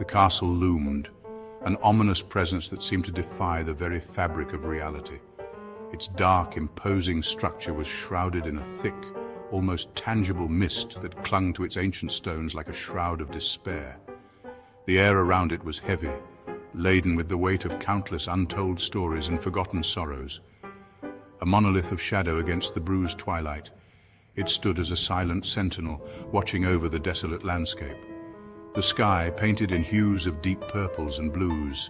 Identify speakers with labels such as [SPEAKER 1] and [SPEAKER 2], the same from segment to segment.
[SPEAKER 1] The castle loomed, an ominous presence that seemed to defy the very fabric of reality. Its dark, imposing structure was shrouded in a thick, almost tangible mist that clung to its ancient stones like a shroud of despair. The air around it was heavy, laden with the weight of countless untold stories and forgotten sorrows. A monolith of shadow against the bruised twilight, it stood as a silent sentinel, watching over the desolate landscape. The sky, painted in hues of deep purples and blues,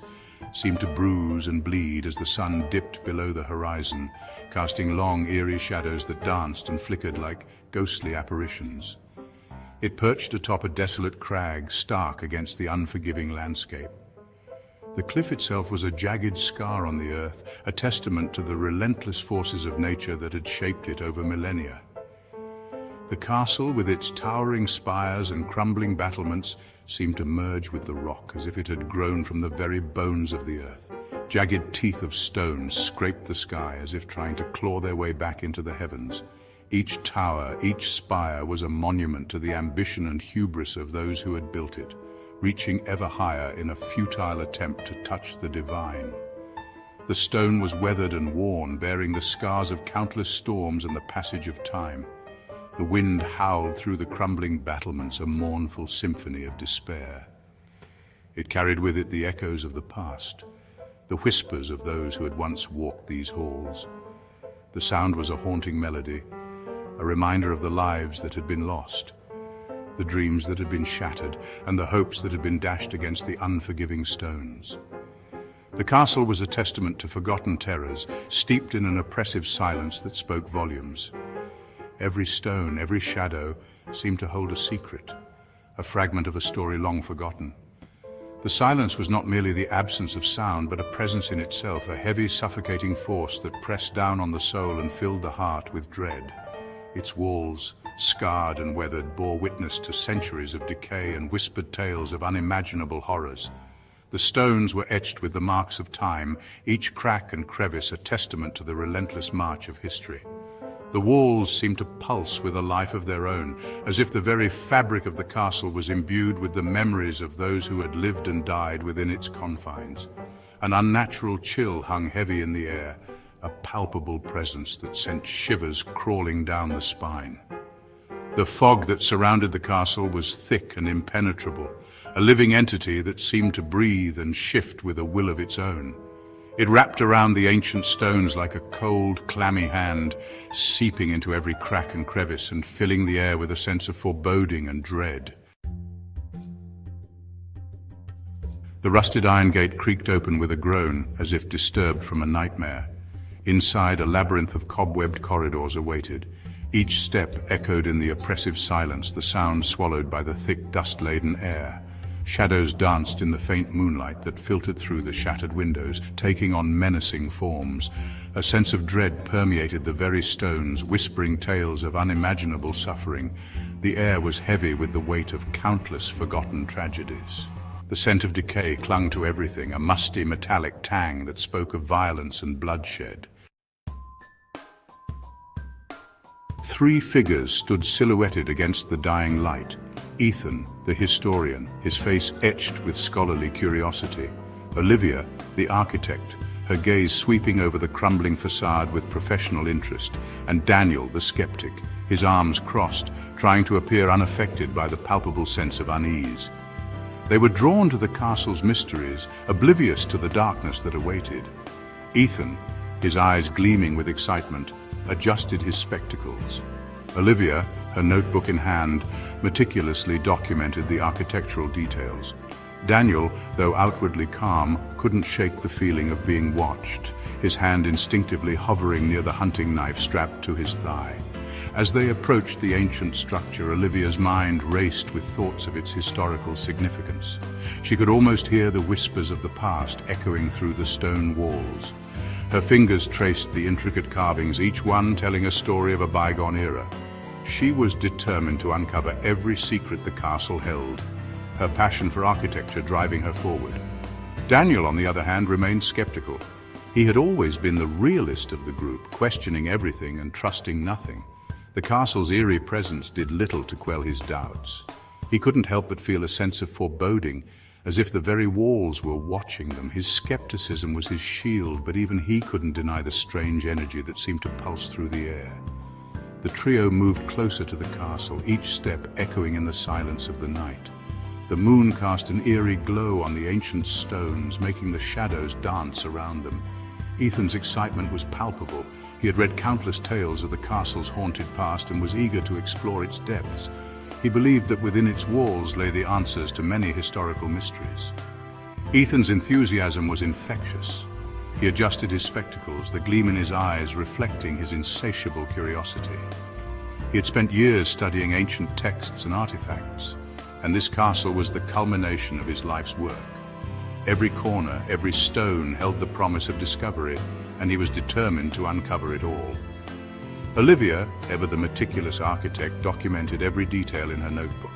[SPEAKER 1] seemed to bruise and bleed as the sun dipped below the horizon, casting long, eerie shadows that danced and flickered like ghostly apparitions. It perched atop a desolate crag, stark against the unforgiving landscape. The cliff itself was a jagged scar on the earth, a testament to the relentless forces of nature that had shaped it over millennia. The castle, with its towering spires and crumbling battlements, seemed to merge with the rock as if it had grown from the very bones of the earth. Jagged teeth of stone scraped the sky as if trying to claw their way back into the heavens. Each tower, each spire was a monument to the ambition and hubris of those who had built it, reaching ever higher in a futile attempt to touch the divine. The stone was weathered and worn, bearing the scars of countless storms and the passage of time. The wind howled through the crumbling battlements, a mournful symphony of despair. It carried with it the echoes of the past, the whispers of those who had once walked these halls. The sound was a haunting melody, a reminder of the lives that had been lost, the dreams that had been shattered, and the hopes that had been dashed against the unforgiving stones. The castle was a testament to forgotten terrors, steeped in an oppressive silence that spoke volumes. Every stone, every shadow, seemed to hold a secret, a fragment of a story long forgotten. The silence was not merely the absence of sound, but a presence in itself, a heavy, suffocating force that pressed down on the soul and filled the heart with dread. Its walls, scarred and weathered, bore witness to centuries of decay and whispered tales of unimaginable horrors. The stones were etched with the marks of time, each crack and crevice a testament to the relentless march of history. The walls seemed to pulse with a life of their own, as if the very fabric of the castle was imbued with the memories of those who had lived and died within its confines. An unnatural chill hung heavy in the air, a palpable presence that sent shivers crawling down the spine. The fog that surrounded the castle was thick and impenetrable, a living entity that seemed to breathe and shift with a will of its own. It wrapped around the ancient stones like a cold, clammy hand, seeping into every crack and crevice and filling the air with a sense of foreboding and dread. The rusted iron gate creaked open with a groan, as if disturbed from a nightmare. Inside, a labyrinth of cobwebbed corridors awaited. Each step echoed in the oppressive silence, the sound swallowed by the thick, dust-laden air. Shadows danced in the faint moonlight that filtered through the shattered windows, taking on menacing forms. A sense of dread permeated the very stones, whispering tales of unimaginable suffering. The air was heavy with the weight of countless forgotten tragedies. The scent of decay clung to everything, a musty metallic tang that spoke of violence and bloodshed. 3 figures stood silhouetted against the dying light. Ethan, the historian, his face etched with scholarly curiosity. Olivia, the architect, her gaze sweeping over the crumbling facade with professional interest. And Daniel, the skeptic, his arms crossed, trying to appear unaffected by the palpable sense of unease. They were drawn to the castle's mysteries, oblivious to the darkness that awaited. Ethan, his eyes gleaming with excitement, adjusted his spectacles. Olivia, her notebook in hand, meticulously documented the architectural details. Daniel, though outwardly calm, couldn't shake the feeling of being watched, his hand instinctively hovering near the hunting knife strapped to his thigh. As they approached the ancient structure, Olivia's mind raced with thoughts of its historical significance. She could almost hear the whispers of the past echoing through the stone walls. Her fingers traced the intricate carvings, each one telling a story of a bygone era. She was determined to uncover every secret the castle held, her passion for architecture driving her forward. Daniel, on the other hand, remained skeptical. He had always been the realist of the group, questioning everything and trusting nothing. The castle's eerie presence did little to quell his doubts. He couldn't help but feel a sense of foreboding, as if the very walls were watching them. His skepticism was his shield, but even he couldn't deny the strange energy that seemed to pulse through the air. The trio moved closer to the castle, each step echoing in the silence of the night. The moon cast an eerie glow on the ancient stones, making the shadows dance around them. Ethan's excitement was palpable. He had read countless tales of the castle's haunted past and was eager to explore its depths. He believed that within its walls lay the answers to many historical mysteries. Ethan's enthusiasm was infectious. He adjusted his spectacles, the gleam in his eyes reflecting his insatiable curiosity. He had spent years studying ancient texts and artifacts, and this castle was the culmination of his life's work. Every corner, every stone held the promise of discovery, and he was determined to uncover it all. Olivia, ever the meticulous architect, documented every detail in her notebook.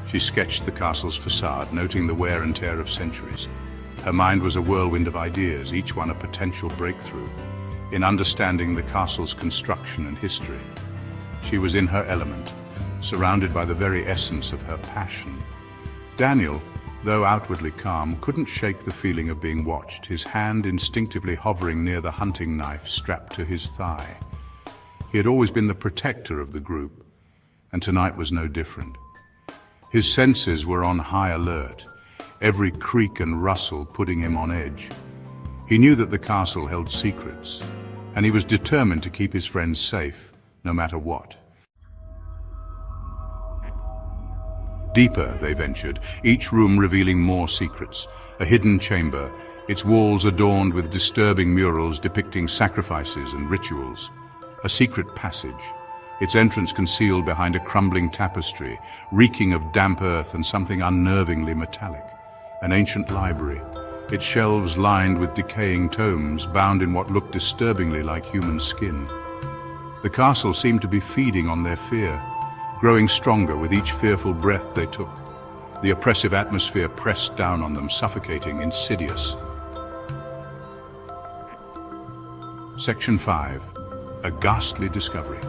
[SPEAKER 1] She sketched the castle's facade, noting the wear and tear of centuries. Her mind was a whirlwind of ideas, each one a potential breakthrough in understanding the castle's construction and history. She was in her element, surrounded by the very essence of her passion. Daniel, though outwardly calm, couldn't shake the feeling of being watched, his hand instinctively hovering near the hunting knife strapped to his thigh. He had always been the protector of the group, and tonight was no different. His senses were on high alert, every creak and rustle putting him on edge. He knew that the castle held secrets, and he was determined to keep his friends safe, no matter what. Deeper they ventured, each room revealing more secrets. A hidden chamber, its walls adorned with disturbing murals depicting sacrifices and rituals. A secret passage, its entrance concealed behind a crumbling tapestry, reeking of damp earth and something unnervingly metallic. An ancient library, its shelves lined with decaying tomes bound in what looked disturbingly like human skin. The castle seemed to be feeding on their fear, growing stronger with each fearful breath they took. The oppressive atmosphere pressed down on them, suffocating, insidious. Section 5. A ghastly discovery.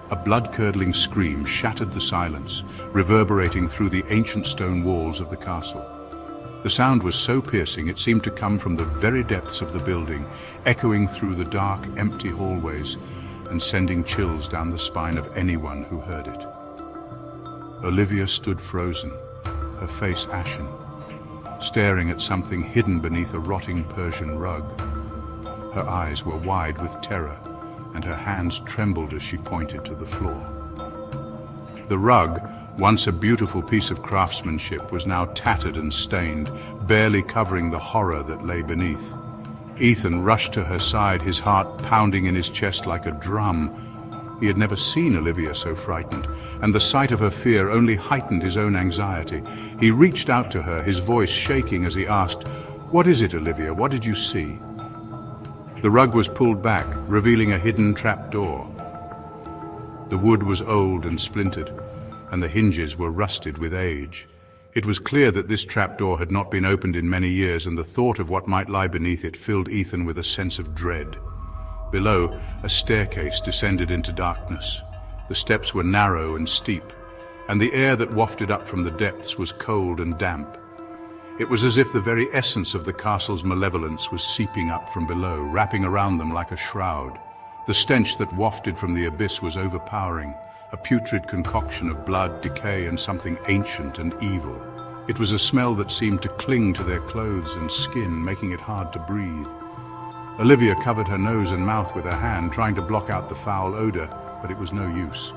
[SPEAKER 1] A blood-curdling scream shattered the silence, reverberating through the ancient stone walls of the castle. The sound was so piercing it seemed to come from the very depths of the building, echoing through the dark, empty hallways and sending chills down the spine of anyone who heard it. Olivia stood frozen, her face ashen, staring at something hidden beneath a rotting Persian rug. Her eyes were wide with terror, and her hands trembled as she pointed to the floor. The rug, once a beautiful piece of craftsmanship, was now tattered and stained, barely covering the horror that lay beneath. Ethan rushed to her side, his heart pounding in his chest like a drum. He had never seen Olivia so frightened, and the sight of her fear only heightened his own anxiety. He reached out to her, his voice shaking as he asked, "What is it, Olivia? What did you see?" The rug was pulled back, revealing a hidden trapdoor. The wood was old and splintered, and the hinges were rusted with age. It was clear that this trapdoor had not been opened in many years, and the thought of what might lie beneath it filled Ethan with a sense of dread. Below, a staircase descended into darkness. The steps were narrow and steep, and the air that wafted up from the depths was cold and damp. It was as if the very essence of the castle's malevolence was seeping up from below, wrapping around them like a shroud. The stench that wafted from the abyss was overpowering, a putrid concoction of blood, decay, and something ancient and evil. It was a smell that seemed to cling to their clothes and skin, making it hard to breathe. Olivia covered her nose and mouth with her hand, trying to block out the foul odor, but it was no use.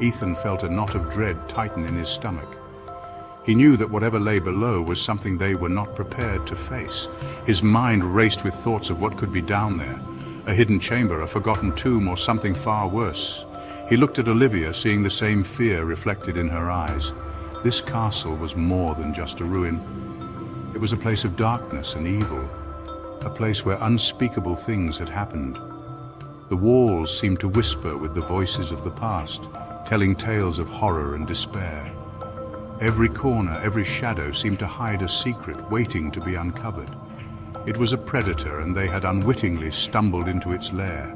[SPEAKER 1] Ethan felt a knot of dread tighten in his stomach. He knew that whatever lay below was something they were not prepared to face. His mind raced with thoughts of what could be down there. A hidden chamber, a forgotten tomb, or something far worse. He looked at Olivia, seeing the same fear reflected in her eyes. This castle was more than just a ruin. It was a place of darkness and evil, a place where unspeakable things had happened. The walls seemed to whisper with the voices of the past, telling tales of horror and despair. Every corner, every shadow seemed to hide a secret waiting to be uncovered. It was a predator, and they had unwittingly stumbled into its lair.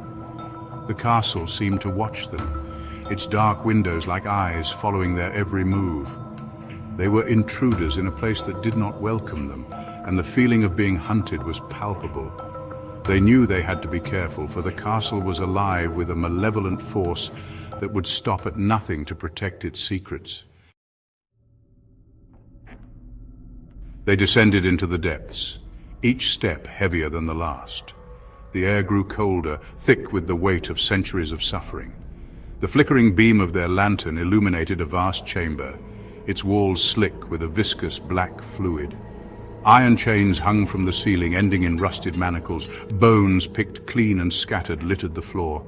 [SPEAKER 1] The castle seemed to watch them, its dark windows like eyes following their every move. They were intruders in a place that did not welcome them, and the feeling of being hunted was palpable. They knew they had to be careful, for the castle was alive with a malevolent force that would stop at nothing to protect its secrets. They descended into the depths, each step heavier than the last. The air grew colder, thick with the weight of centuries of suffering. The flickering beam of their lantern illuminated a vast chamber, its walls slick with a viscous black fluid. Iron chains hung from the ceiling, ending in rusted manacles. Bones, picked clean and scattered, littered the floor.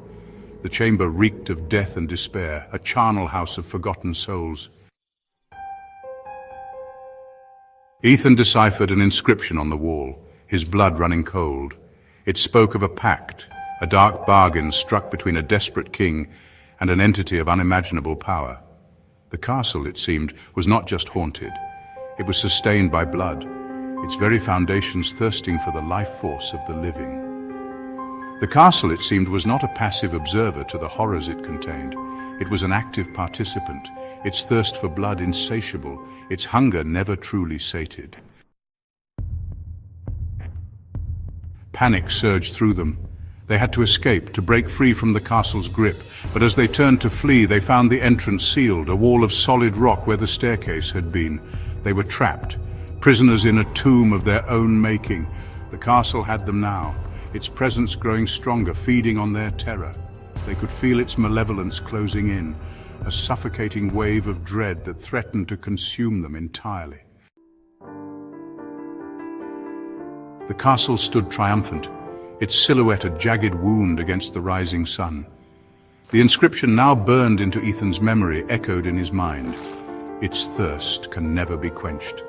[SPEAKER 1] The chamber reeked of death and despair, a charnel house of forgotten souls. Ethan deciphered an inscription on the wall, his blood running cold. It spoke of a pact, a dark bargain struck between a desperate king and an entity of unimaginable power. The castle, it seemed, was not just haunted. It was sustained by blood, its very foundations thirsting for the life force of the living. The castle, it seemed, was not a passive observer to the horrors it contained. It was an active participant, its thirst for blood insatiable, its hunger never truly sated. Panic surged through them. They had to escape, to break free from the castle's grip, but as they turned to flee, they found the entrance sealed, a wall of solid rock where the staircase had been. They were trapped, prisoners in a tomb of their own making. The castle had them now, its presence growing stronger, feeding on their terror. They could feel its malevolence closing in, a suffocating wave of dread that threatened to consume them entirely. The castle stood triumphant, its silhouette a jagged wound against the rising sun. The inscription now burned into Ethan's memory, echoed in his mind. Its thirst can never be quenched.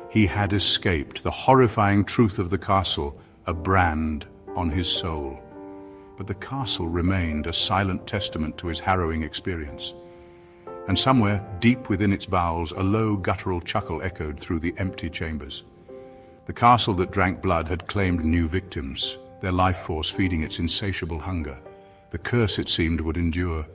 [SPEAKER 1] He had escaped the horrifying truth of the castle, a brand on his soul. But the castle remained a silent testament to his harrowing experience. And somewhere, deep within its bowels, a low guttural chuckle echoed through the empty chambers. The castle that drank blood had claimed new victims, their life force feeding its insatiable hunger. The curse, it seemed, would endure,